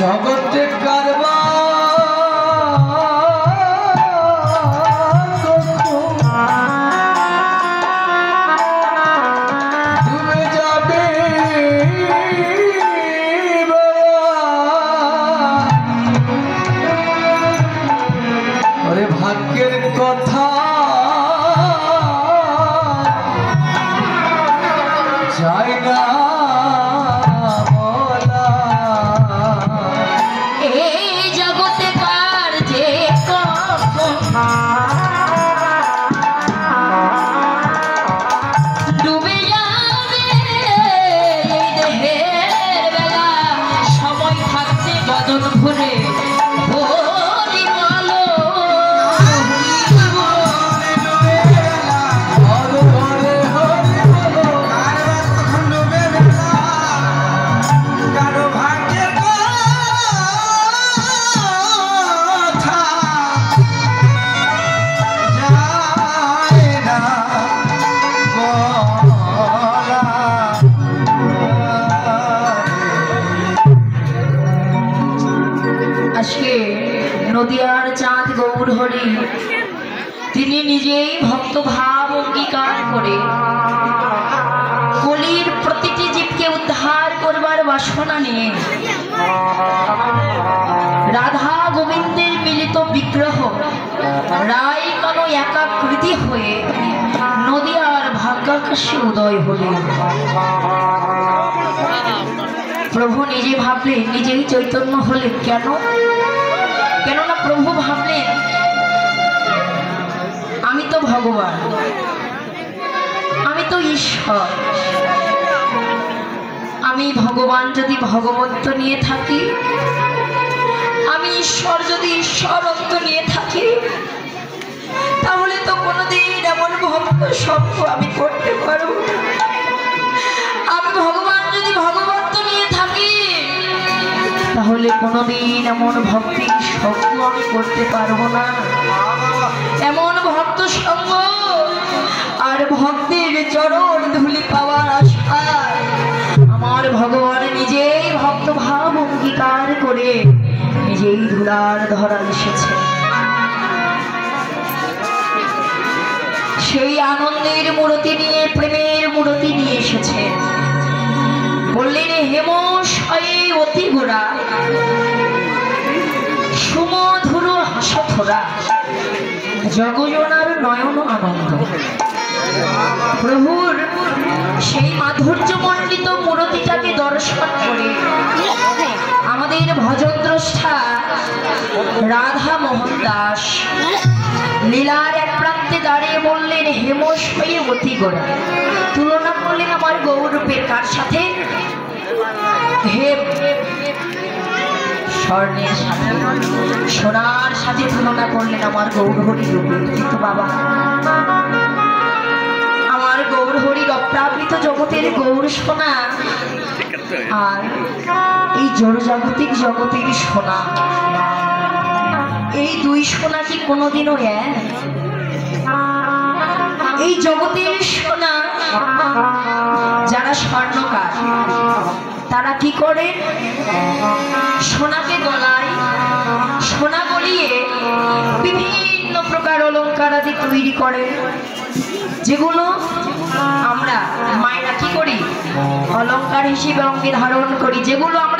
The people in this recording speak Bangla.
জগতে কারবা ডুবে যাবে ওরে ভাগ্যের কথা যায় না নদিয়ার চাঁদ গৌরহরি তিনি নিজেই ভক্ত ভাব অঙ্গীকার করে কলির প্রতিটি জীবকে উদ্ধার করবার বাসনা নিয়ে রাধা গোবিন্দের মিলিত বিগ্রহ রায় কোনো একাকৃতি হয়ে নদিয়ার ভাগ্যাকাশে উদয় হলেন। প্রভু নিজে ভাবলেন, নিজেই চৈতন্য হলেন। কেননা প্রভু ভাবলেন আমি তো ভগবান, আমি তো ঈশ্বর। আমি ভগবান যদি ভগবত্ব নিয়ে থাকি, আমি ঈশ্বর যদি ঈশ্বরত্ব নিয়ে থাকি, তাহলে তো কোনোদিন এমন ভক্ত সঙ্গ আমি করতে পারবো না। আমি ভগবান যদি ভগবত্ব নিয়ে থাকি, তাহলে কোনোদিন এমন ভক্তি সঙ্গ আমি করতে পারবো না। এমন ভক্ত সঙ্গ আর ভক্তির চরণ ধুলি পাওয়ার আশায় আমার ভগবান নিজেই ভক্ত ভাব অঙ্গীকার করে নিজেই ধুলার ধরা এসেছে। সেই আনন্দের মূর্তি নিয়ে, প্রেমের মূর্তি নিয়ে এসেছে। বললেন হেমশয়ে অতি গোড়া সুমধুর হাসথরা জগজনার নয়ন আনন্দ। প্রভুর সেই মাধুর্যমণ্ডিত মূর্তিটাকে দর্শন করে আমাদের ভজন দ্রষ্টা রাধা মোহন দাস লীলার এক প্রান্তে দাঁড়িয়ে বললেন হেমশয়ে অতি গোড়া। তুলনা করলেন আমার গৌরূপের কার সাথে? স্বর্ণের সাথে, সোনার সাথে তুলনা করলেন আমার গৌরহরি রূপের। কিন্তু বাবা, আমার গৌরহরির অপ্রাকৃত জগতের গৌর সোনা আর এই জড়জাগতিক জগতের সোনা, এই দুই সোনা কি কোনোদিনও এক? এই জগতের সোনা যারা স্বর্ণকার তারা কি করে? সোনাকে গলায় সোনা গলিয়ে বিভিন্ন প্রকার অলঙ্কার আদি তৈরি করে, যেগুলো আমরা মায়েরা কি করি? অলঙ্কার হিসেবে অঙ্গে ধারণ করি, যেগুলো আমরা